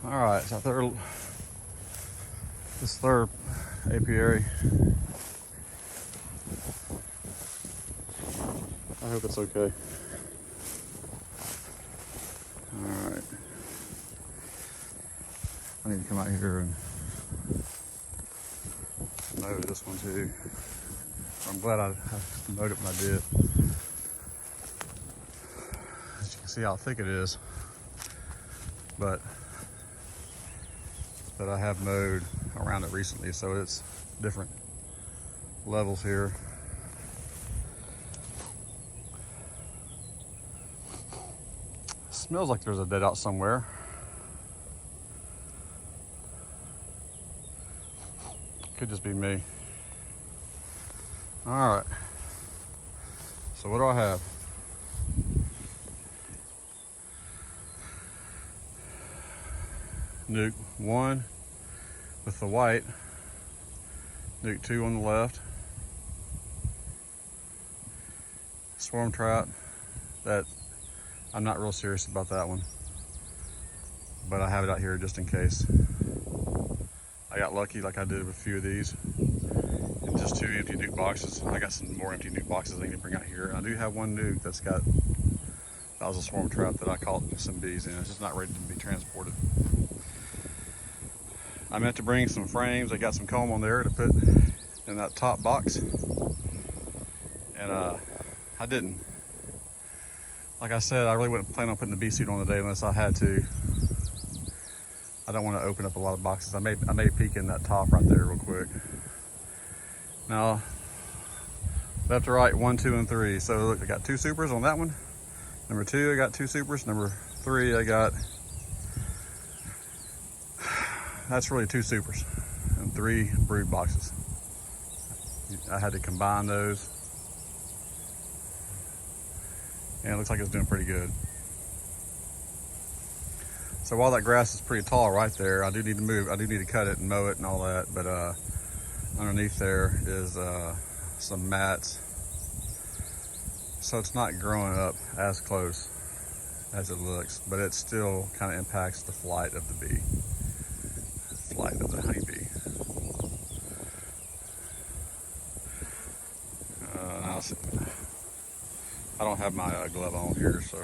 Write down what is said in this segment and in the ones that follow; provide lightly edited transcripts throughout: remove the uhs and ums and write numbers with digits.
All right, so this third apiary. I hope it's okay. All right. I need to come out here and mow this one too. I'm glad I mowed it when I did. As you can see how thick it is, but I have mowed around it recently, so it's different levels here. Smells like there's a dead out somewhere. Could just be me. All right. So what do I have? Nuke 1 with the white. Nuke 2 on the left. Swarm trout. That I'm not real serious about that one, but I have it out here just in case. I got lucky like I did with a few of these. And just 2 empty nuke boxes. I got some more empty nuke boxes I need to bring out here. I do have one nuke that was a swarm trout that I caught some bees in. It's just not ready to be transported. I meant to bring some frames. I got some comb on there to put in that top box, and I didn't. Like I said, I really wouldn't plan on putting the bee suit on today unless I had to. I don't want to open up a lot of boxes. I may peek in that top right there real quick. Now, left to right, 1, 2, and 3. So look, I got 2 supers on that one. Number 2, I got 2 supers. Number 3, I got, that's really 2 supers and 3 brood boxes. I had to combine those. And it looks like it's doing pretty good. So while that grass is pretty tall right there, I do need to cut it and mow it and all that, but underneath there is some mats. So it's not growing up as close as it looks, but it still kind of impacts the flight of the bee, the flight of the honeybee. I don't have my glove on here, so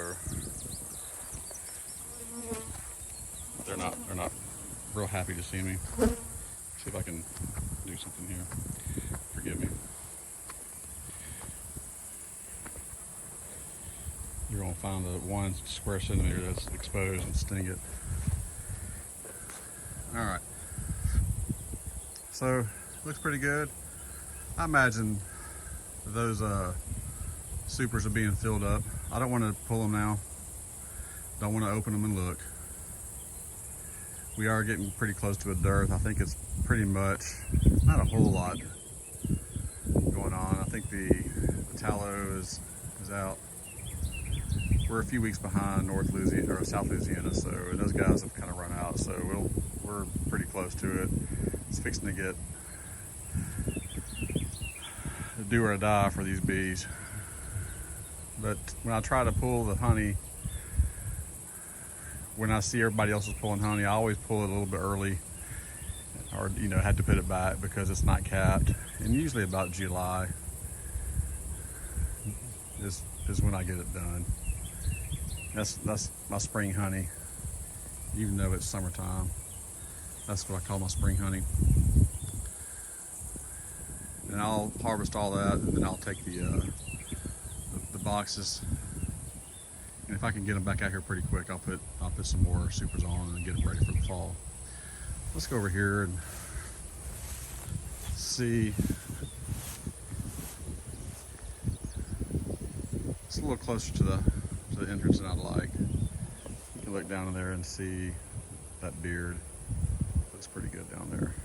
they're not real happy to see me. See if I can do something here. Forgive me. You're gonna find the 1 square centimeter that's exposed and sting it. All right. So looks pretty good. I imagine those supers are being filled up. I don't want to pull them now. Don't want to open them and look. We are getting pretty close to a dearth. I think it's pretty much, not a whole lot going on. I think the tallow is out. We're a few weeks behind North Louisiana or South Louisiana, so those guys have kind of run out. So we're pretty close to it. It's fixing to get a do or die for these bees. But when I try to pull the honey, when I see everybody else is pulling honey, I always pull it a little bit early, or had to put it back because it's not capped. And usually about July is when I get it done. That's my spring honey, even though it's summertime. That's what I call my spring honey. And I'll harvest all that, and then I'll take the boxes, and if I can get them back out here pretty quick, I'll put some more supers on and get them ready for the fall. Let's go over here and see. It's a little closer to the entrance than I'd like. You can look down in there and see that beard. Looks pretty good down there.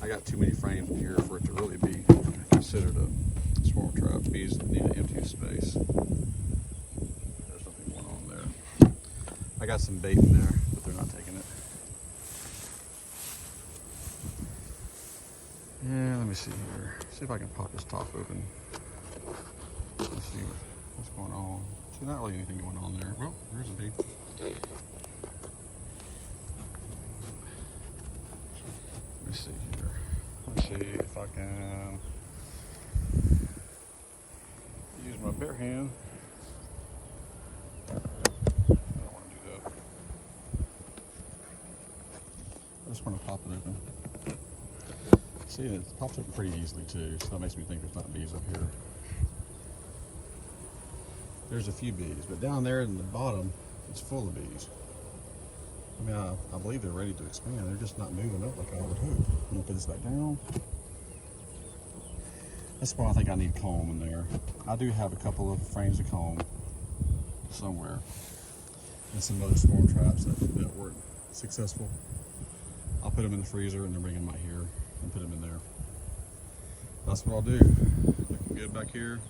I got too many frames in here for it to really be considered a swarm trap. Bees need an empty space. There's nothing going on there. I got some bait in there, but they're not taking it. Yeah, let me see here. See if I can pop this top open. Let's see what's going on. So not really anything going on there. Well, there's a bee. Let me see here. Let's see if I can use my bare hand. I don't want to do that. I just want to pop it open. See, it pops open pretty easily too, so that makes me think there's not bees up here. There's a few bees, but down there in the bottom, it's full of bees. I mean, I believe they're ready to expand. They're just not moving up like I would hope. I'm gonna put this back down. That's why I think I need comb in there. I do have a couple of frames of comb somewhere, and some other storm traps that weren't successful. I'll put them in the freezer and then bring them out here and put them in there. That's what I'll do. Looking good back here.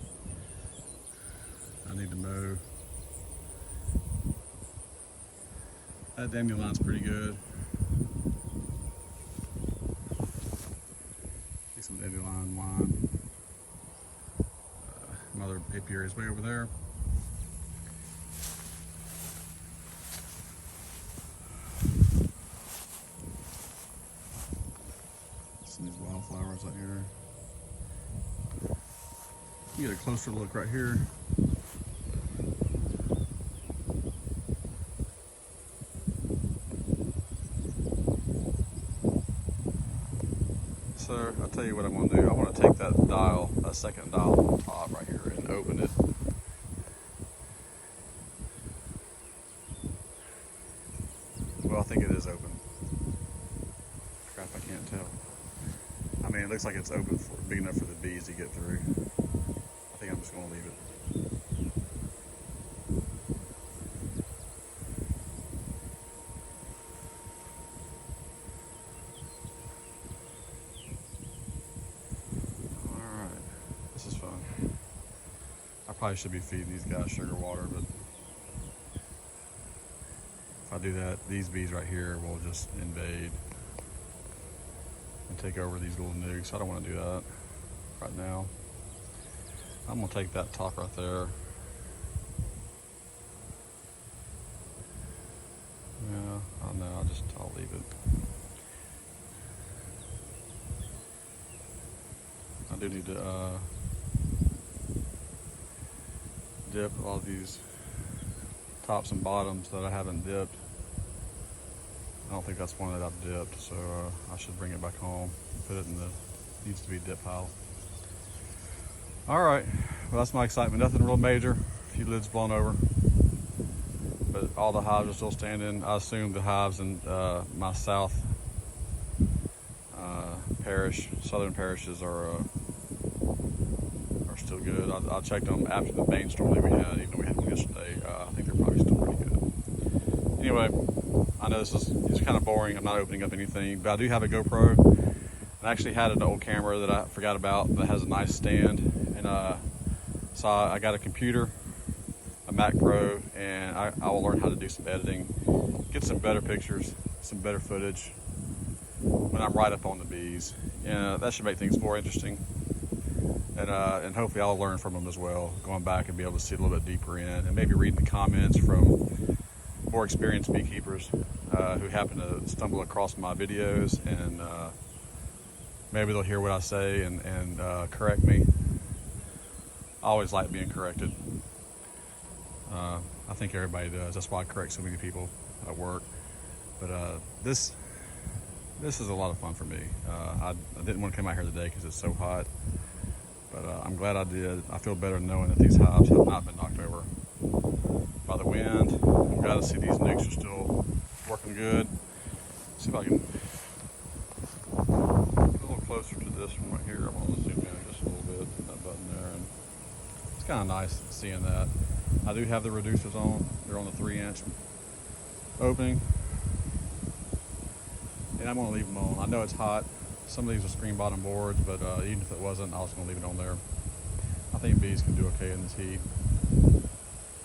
I need to mow. That dandelion's pretty good. See some dandelion wine. Mother apiary is way over there. Some of these wildflowers out here. You get a closer look right here. So I'll tell you what I'm going to do. I want to take that dial, a second dial on top right here, and open it. Well, I think it is open. Crap, I can't tell. I mean, it looks like it's open for big enough for the bees to get through. I think I'm just going to leave it. Probably should be feeding these guys sugar water, but if I do that, these bees right here will just invade and take over these little nucs. I don't want to do that right now. I'm gonna take that top right there. Yeah, I don't know, I'll leave it. I do need to dip all these tops and bottoms that I haven't dipped. I don't think that's one that I've dipped, so I should bring it back home, put it in the needs to be dip pile. All right, well, that's my excitement. Nothing real major, a few lids blown over, but all the hives are still standing. I assume the hives in my south parish, southern parishes are still good. I checked them after the main storm that we had, even though we had one yesterday. I think they're probably still pretty good. Anyway, I know this is kind of boring. I'm not opening up anything, but I do have a GoPro. I actually had an old camera that I forgot about that has a nice stand, and so I got a computer, a Mac Pro, and I will learn how to do some editing, get some better pictures, some better footage when I'm right up on the bees. And that should make things more interesting. And hopefully I'll learn from them as well, going back and be able to see a little bit deeper in, and maybe reading the comments from more experienced beekeepers who happen to stumble across my videos, and maybe they'll hear what I say and correct me. I always like being corrected. I think everybody does. That's why I correct so many people at work. But this is a lot of fun for me. I didn't want to come out here today because it's so hot. But I'm glad I did. I feel better knowing that these hives have not been knocked over by the wind. I'm glad to see these nucs are still working good. See if I can get a little closer to this one right here. I'm going to zoom in just a little bit, that button there. And it's kind of nice seeing that. I do have the reducers on. They're on the 3-inch opening. And I'm going to leave them on. I know it's hot. Some of these are screen bottom boards, but even if it wasn't, I was going to leave it on there. I think bees can do okay in this heat.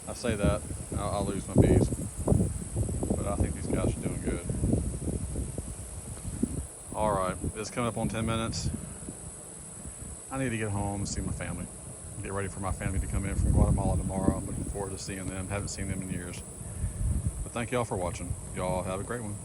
I say that, I'll lose my bees, but I think these guys are doing good. All right, it's coming up on 10 minutes. I need to get home and see my family. Get ready for my family to come in from Guatemala tomorrow. I'm looking forward to seeing them. Haven't seen them in years. But thank y'all for watching. Y'all have a great one.